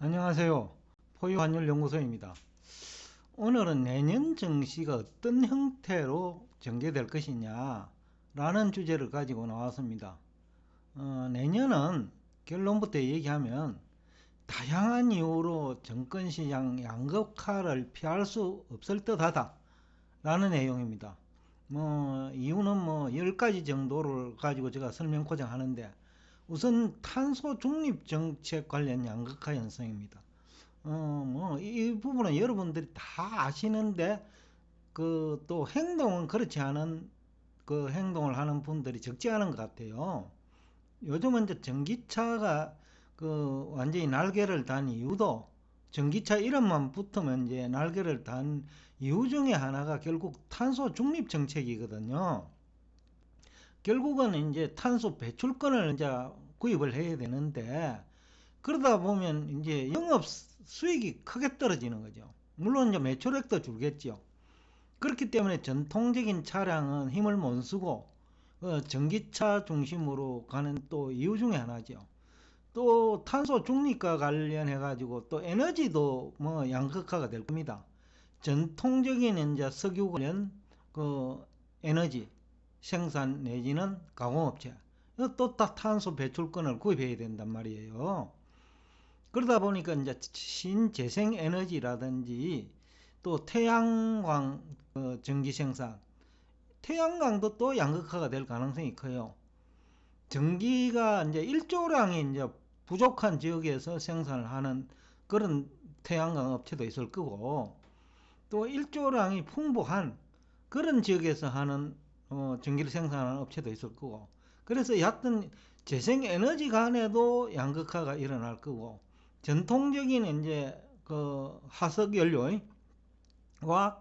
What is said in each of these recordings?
안녕하세요. 포유환율연구소입니다. 오늘은 내년 증시가 어떤 형태로 전개될 것이냐 라는 주제를 가지고 나왔습니다. 내년은 결론부터 얘기하면 다양한 이유로 정권시장 양극화를 피할 수 없을 듯하다 라는 내용입니다. 이유는 10가지 정도를 가지고 제가 설명코자 하는데, 우선 탄소 중립 정책 관련 양극화 현상입니다. 이 부분은 여러분들이 다 아시는데, 또 행동은 그렇지 않은 행동을 하는 분들이 적지 않은 것 같아요. 요즘은 이제 전기차가 완전히 날개를 단 이유도, 전기차 이름만 붙으면 이제 날개를 단 이유 중에 하나가 결국 탄소 중립 정책이거든요. 결국은 이제 탄소 배출권을 이제 구입을 해야 되는데, 그러다 보면 이제 영업 수익이 크게 떨어지는 거죠. 물론 이제 매출액도 줄겠죠. 그렇기 때문에 전통적인 차량은 힘을 못 쓰고 전기차 중심으로 가는 또 이유 중에 하나죠. 또 탄소 중립과 관련해 가지고 또 에너지도 양극화가 될 겁니다. 전통적인 이제 석유 관련 에너지 생산 내지는 가공업체, 또 탄소 배출권을 구입해야 된단 말이에요. 그러다 보니까 이제 신재생 에너지라든지 또 태양광 전기 생산, 태양광도 또 양극화가 될 가능성이 커요. 전기가 이제 일조량이 이제 부족한 지역에서 생산을 하는 그런 태양광 업체도 있을 거고, 또 일조량이 풍부한 그런 지역에서 하는 전기를 생산하는 업체도 있을 거고, 그래서 여하튼 재생에너지 간에도 양극화가 일어날 거고, 전통적인 이제 화석연료와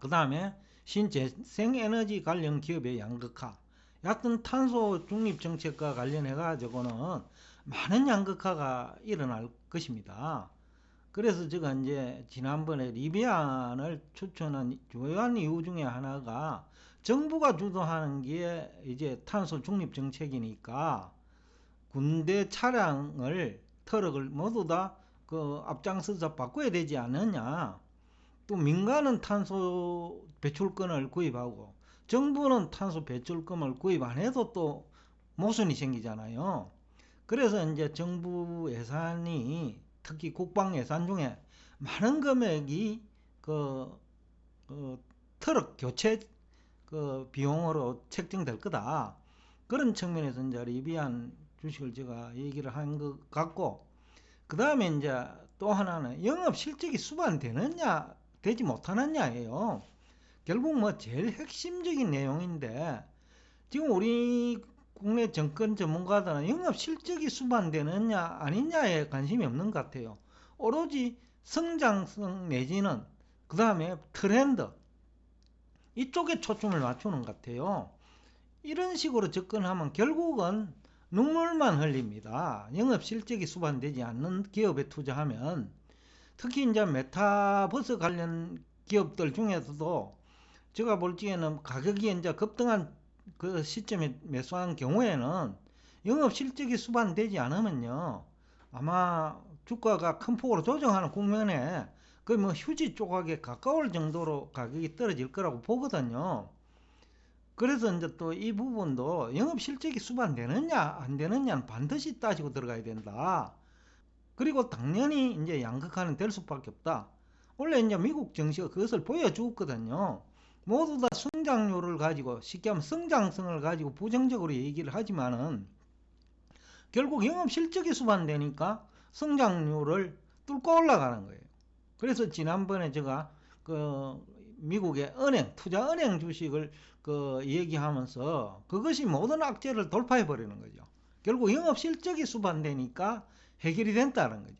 그 다음에 신재생에너지 관련 기업의 양극화, 여하튼 탄소 중립 정책과 관련해 가지고는 많은 양극화가 일어날 것입니다. 그래서 제가 이제 지난번에 리비안을 추천한 주요한 이유 중에 하나가, 정부가 주도하는 게 이제 탄소 중립 정책이니까 군대 차량을, 트럭을 모두 다 앞장서서 바꿔야 되지 않느냐. 또 민간은 탄소 배출권을 구입하고 정부는 탄소 배출권을 구입 안 해도 또 모순이 생기잖아요. 그래서 이제 정부 예산이, 특히 국방 예산 중에 많은 금액이 트럭 교체 비용으로 책정될 거다. 그런 측면에서 이제 리비안 주식을 제가 얘기를 한 것 같고, 그 다음에 이제 또 하나는 영업 실적이 수반되느냐 되지 못하느냐예요. 결국 제일 핵심적인 내용인데, 지금 우리 국내 정권 전문가들은 영업 실적이 수반되느냐 아니냐에 관심이 없는 것 같아요. 오로지 성장성 내지는 그 다음에 트렌드, 이쪽에 초점을 맞추는 것 같아요. 이런 식으로 접근하면 결국은 눈물만 흘립니다. 영업 실적이 수반되지 않는 기업에 투자하면, 특히 이제 메타버스 관련 기업들 중에서도 제가 볼 적에는 가격이 이제 급등한 그 시점에 매수한 경우에는 영업 실적이 수반되지 않으면요, 아마 주가가 큰 폭으로 조정하는 국면에 휴지 조각에 가까울 정도로 가격이 떨어질 거라고 보거든요. 그래서 이제 또 이 부분도 영업 실적이 수반되느냐 안 되느냐는 반드시 따지고 들어가야 된다. 그리고 당연히 이제 양극화는 될 수밖에 없다. 원래 이제 미국 증시가 그것을 보여주었거든요. 모두 다 성장률을 가지고, 쉽게 하면 성장성을 가지고 부정적으로 얘기를 하지만은 결국 영업 실적이 수반되니까 성장률을 뚫고 올라가는 거예요. 그래서 지난번에 제가 미국의 투자은행 주식을 얘기하면서 그것이 모든 악재를 돌파해 버리는 거죠. 결국 영업 실적이 수반되니까 해결이 된다는 거죠.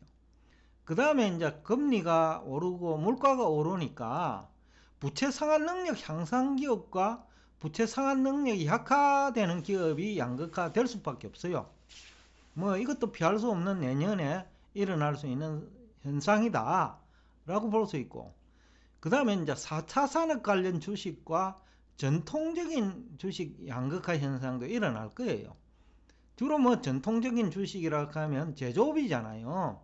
그 다음에 이제 금리가 오르고 물가가 오르니까 부채 상환 능력 향상 기업과 부채 상환 능력이 약화되는 기업이 양극화될 수밖에 없어요. 이것도 피할 수 없는 내년에 일어날 수 있는 현상이다 라고 볼 수 있고, 그 다음에 이제 4차 산업 관련 주식과 전통적인 주식 양극화 현상도 일어날 거예요. 주로 전통적인 주식이라고 하면 제조업이잖아요.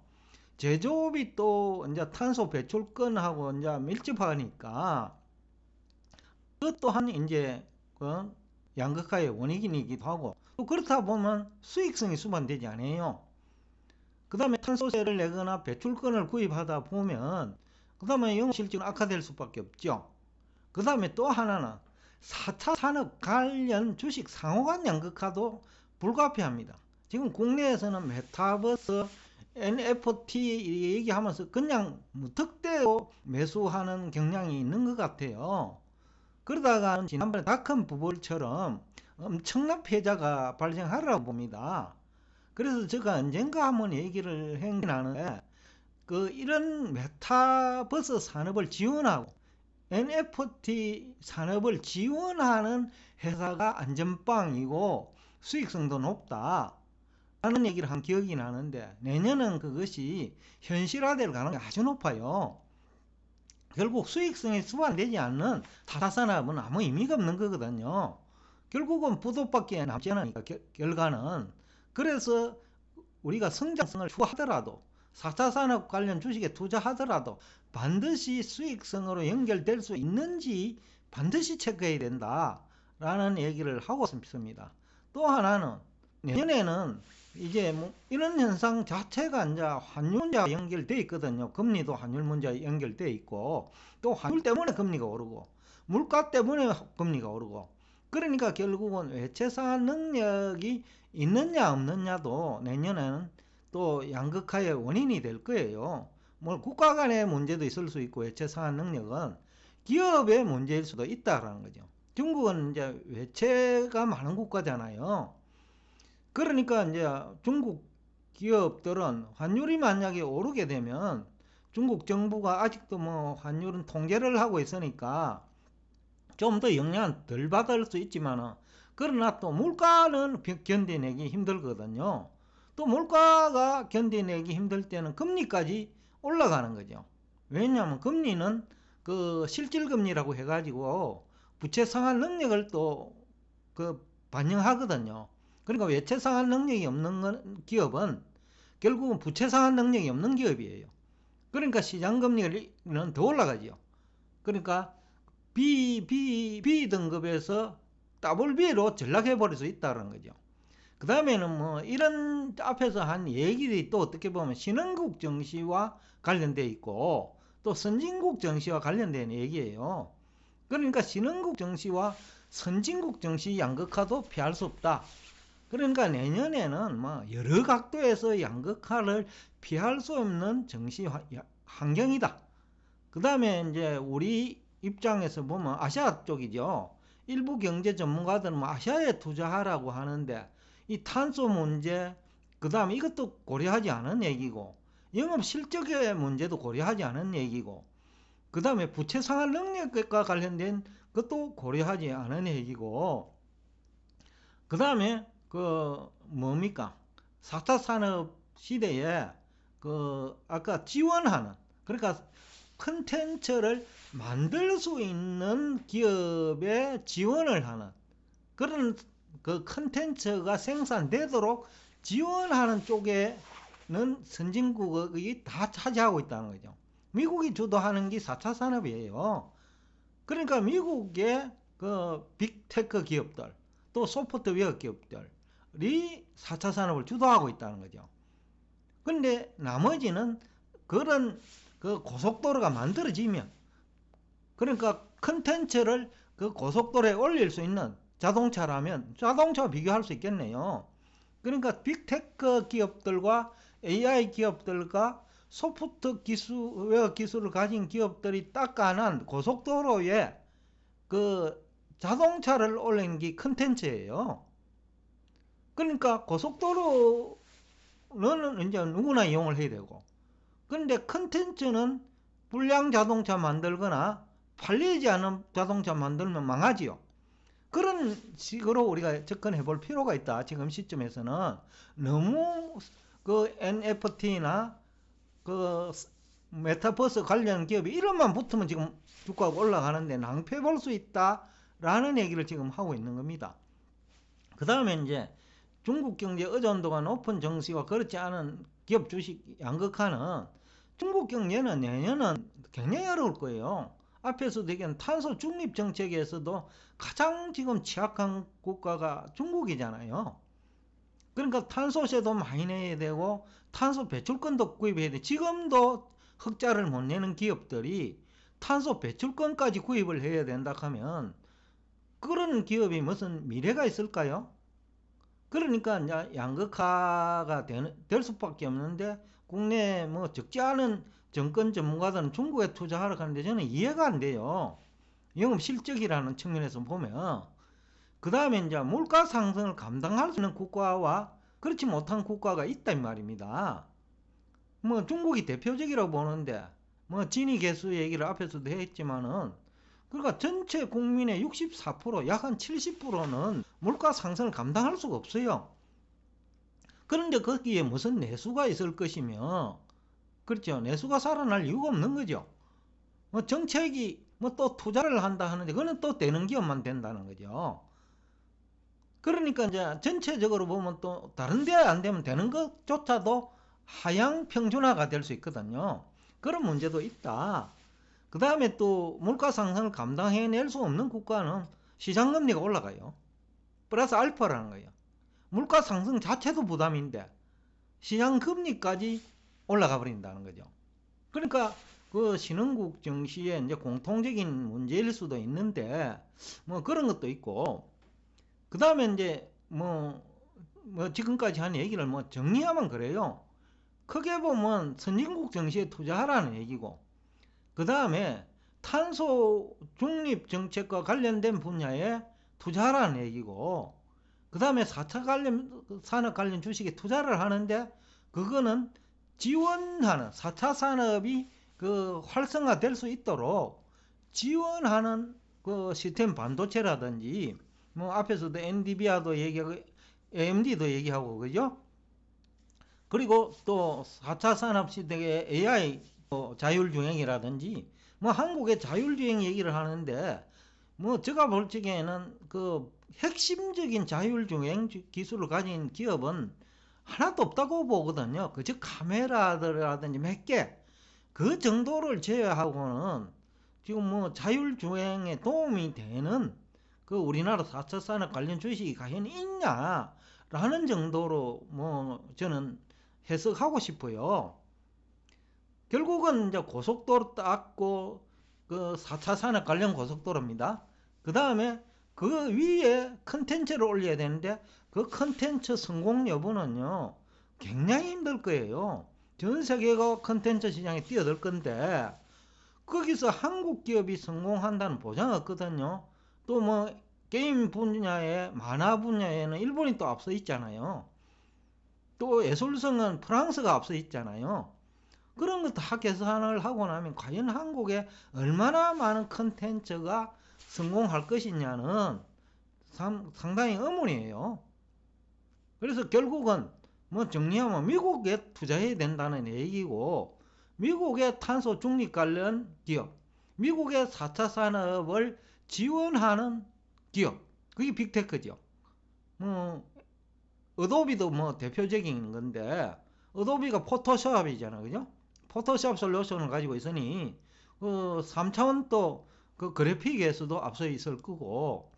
제조업이 또 이제 탄소 배출권하고 이제 밀접하니까 그것 또한 이제 그 양극화의 원인이기도 하고, 또 그렇다 보면 수익성이 수반되지 않아요. 그 다음에 탄소세를 내거나 배출권을 구입하다 보면 그 다음에 영업실적은 악화될 수밖에 없죠. 그 다음에 또 하나는 4차 산업 관련 주식 상호간 양극화도 불가피합니다. 지금 국내에서는 메타버스, NFT 얘기하면서 그냥 무턱대고 매수하는 경향이 있는 것 같아요. 그러다가 지난번에 닷컴 부분처럼 엄청난 패자가 발생하리라고 봅니다. 그래서 제가 언젠가 한번 얘기를 하는데, 이런 메타버스 산업을 지원하고 NFT 산업을 지원하는 회사가 안전빵이고 수익성도 높다 라는 얘기를 한 기억이 나는데, 내년은 그것이 현실화될 가능성이 아주 높아요. 결국 수익성이 수반되지 않는 타산업은 아무 의미가 없는 거거든요. 결국은 부도밖에 남지 않으니까 결과는. 그래서 우리가 성장성을 추구하더라도 4차 산업 관련 주식에 투자하더라도 반드시 수익성으로 연결될 수 있는지 반드시 체크해야 된다 라는 얘기를 하고 싶습니다. 또 하나는 내년에는 이제 이런 현상 자체가 이제 환율 문제와 연결되어 있거든요. 금리도 환율 문제와 연결되어 있고, 또 환율 때문에 금리가 오르고 물가 때문에 금리가 오르고, 그러니까 결국은 외채 상환 능력이 있느냐 없느냐도 내년에는 또 양극화의 원인이 될 거예요. 국가 간의 문제도 있을 수 있고, 외채 상환 능력은 기업의 문제일 수도 있다라는 거죠. 중국은 이제 외채가 많은 국가잖아요. 그러니까 이제 중국 기업들은 환율이 만약에 오르게 되면 중국 정부가 아직도 환율은 통제를 하고 있으니까 좀 더 영향을 덜 받을 수 있지만, 그러나 또 물가는 견디내기 힘들거든요. 또 물가가 견디내기 힘들 때는 금리까지 올라가는 거죠. 왜냐하면 금리는 실질금리라고 해가지고 부채 상환 능력을 또 반영하거든요. 그러니까 외채 상환 능력이 없는 기업은 결국은 부채 상환 능력이 없는 기업이에요. 그러니까 시장금리는 더 올라가죠. 그러니까 B 등급에서 BB로 전락해버릴 수 있다는 거죠. 그 다음에는 이런 앞에서 한 얘기들이 또 어떻게 보면 신흥국 증시와 관련되어 있고, 또 선진국 증시와 관련된 얘기예요. 그러니까 신흥국 증시와 선진국 증시 양극화도 피할 수 없다. 그러니까 내년에는 여러 각도에서 양극화를 피할 수 없는 증시 환경이다. 그 다음에 이제 우리 입장에서 보면 아시아 쪽이죠. 일부 경제 전문가들은 아시아에 투자하라고 하는데, 이 탄소 문제, 그 다음에 이것도 고려하지 않은 얘기고, 영업 실적의 문제도 고려하지 않은 얘기고, 그 다음에 부채 상환 능력과 관련된 것도 고려하지 않은 얘기고, 그 다음에 뭡니까? 4차 산업 시대에 아까 지원하는, 그러니까 컨텐츠를 만들 수 있는 기업에 지원을 하는 그런 컨텐츠가 생산되도록 지원하는 쪽에는 선진국이 다 차지하고 있다는 거죠. 미국이 주도하는 게 4차 산업이에요. 그러니까 미국의 빅테크 기업들, 또 소프트웨어 기업들이 4차 산업을 주도하고 있다는 거죠. 근데 나머지는 그런 고속도로가 만들어지면, 그러니까 컨텐츠를 고속도로에 올릴 수 있는 자동차라면 자동차와 비교할 수 있겠네요. 그러니까 빅테크 기업들과 AI 기업들과 소프트웨어 기술을 가진 기업들이 닦아낸 고속도로에 자동차를 올린 게 컨텐츠예요. 그러니까 고속도로는 이제 누구나 이용을 해야 되고, 그런데 컨텐츠는 불량 자동차 만들거나 팔리지 않은 자동차 만들면 망하지요. 그런 식으로 우리가 접근해 볼 필요가 있다. 지금 시점에서는 너무 NFT나 메타버스 관련 기업이 이름만 붙으면 지금 주가가 올라가는데 낭패 볼 수 있다라는 얘기를 지금 하고 있는 겁니다. 그 다음에 이제 중국 경제 의존도가 높은 증시와 그렇지 않은 기업 주식 양극화는 중국 경제는 내년은 굉장히 어려울 거예요. 앞에서도 얘기한 탄소 중립 정책에서도 가장 지금 취약한 국가가 중국이잖아요. 그러니까 탄소세도 많이 내야 되고 탄소 배출권도 구입해야 돼. 지금도 흑자를 못 내는 기업들이 탄소 배출권까지 구입을 해야 된다 하면 그런 기업이 무슨 미래가 있을까요? 그러니까 이제 양극화가 될 수밖에 없는데 국내 뭐 적지 않은 정권 전문가들은 중국에 투자하러 가는데 저는 이해가 안 돼요. 영업 실적이라는 측면에서 보면. 그 다음에 이제 물가 상승을 감당할 수 있는 국가와 그렇지 못한 국가가 있단 말입니다. 뭐 중국이 대표적이라고 보는데 뭐 진위 개수 얘기를 앞에서도 했지만은 그러니까 전체 국민의 64%, 약 한 70%는 물가 상승을 감당할 수가 없어요. 그런데 거기에 무슨 내수가 있을 것이며, 그렇죠. 내수가 살아날 이유가 없는 거죠. 뭐 정책이 뭐 또 투자를 한다 하는데 그거는 또 되는 기업만 된다는 거죠. 그러니까 이제 전체적으로 보면 또 다른 데 안 되면 되는 것조차도 하향 평준화가 될 수 있거든요. 그런 문제도 있다. 그 다음에 또 물가 상승을 감당해낼 수 없는 국가는 시장금리가 올라가요. 플러스 알파라는 거예요. 물가 상승 자체도 부담인데 시장금리까지 올라가 버린다는 거죠. 그러니까 그 신흥국 증시의 이제 공통적인 문제일 수도 있는데 뭐 그런 것도 있고 그 다음에 이제 뭐 지금까지 한 얘기를 뭐 정리하면 그래요. 크게 보면 선진국 증시에 투자하라는 얘기고 그 다음에 탄소 중립 정책과 관련된 분야에 투자하라는 얘기고 그 다음에 4차 산업 관련 주식에 투자를 하는데 그거는 지원하는 4차 산업이 그 활성화될 수 있도록 지원하는 그 시스템 반도체라든지 뭐 앞에서도 엔비디아도 얘기하고 AMD도 얘기하고 그죠? 그리고 또 4차 산업 시대의 AI 자율주행이라든지 뭐 한국의 자율주행 얘기를 하는데 뭐 제가 볼 적에는 그 핵심적인 자율주행 기술을 가진 기업은 하나도 없다고 보거든요. 그저 카메라라든지 몇 개 그 정도를 제외하고는 지금 뭐 자율주행에 도움이 되는 그 우리나라 4차 산업 관련 주식이 과연 있냐라는 정도로 뭐 저는 해석하고 싶어요. 결국은 이제 고속도로 닦고 그 4차 산업 관련 고속도로입니다. 그 다음에 그 위에 컨텐츠를 올려야 되는데 그 컨텐츠 성공 여부는요 굉장히 힘들 거예요. 전 세계가 컨텐츠 시장에 뛰어들 건데 거기서 한국 기업이 성공한다는 보장이 없거든요. 또 뭐 게임 분야에 만화 분야에는 일본이 또 앞서 있잖아요. 또 예술성은 프랑스가 앞서 있잖아요. 그런 거 다 계산을 하고 나면 과연 한국에 얼마나 많은 컨텐츠가 성공할 것이냐는 상당히 의문이에요. 그래서 결국은 뭐 정리하면 미국에 투자해야 된다는 얘기고 미국의 탄소 중립 관련 기업, 미국의 4차 산업을 지원하는 기업, 그게 빅테크죠. 뭐 어도비도 뭐 대표적인 건데 어도비가 포토샵이잖아, 그죠? 포토샵 솔루션을 가지고 있으니 그 3차원 또 그 그래픽에서도 앞서 있을 거고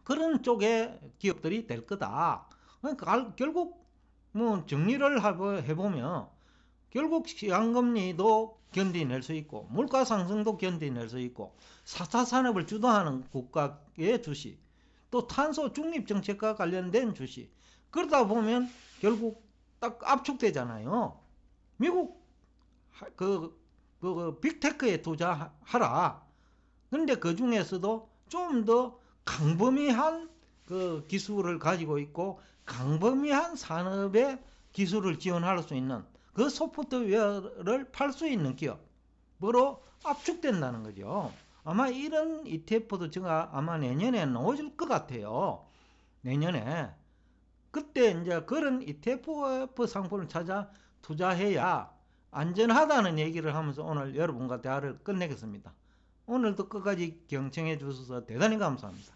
그런 쪽의 기업들이 될 거다. 그러니까 결국 뭐 정리를 해보면 결국 시장금리도 견디낼 수 있고 물가 상승도 견디낼 수 있고 4차 산업을 주도하는 국가의 주식 또 탄소 중립 정책과 관련된 주식 그러다 보면 결국 딱 압축되잖아요. 미국 그 빅테크에 투자하라. 근데 그 중에서도 좀 더 강범위한 그 기술을 가지고 있고 강범위한 산업의 기술을 지원할 수 있는 그 소프트웨어를 팔 수 있는 기업으로 압축된다는 거죠. 아마 이런 ETF도 제가 아마 내년에 나올 것 같아요. 내년에. 그때 이제 그런 ETF 상품을 찾아 투자해야 안전하다는 얘기를 하면서 오늘 여러분과 대화를 끝내겠습니다. 오늘도 끝까지 경청해 주셔서 대단히 감사합니다.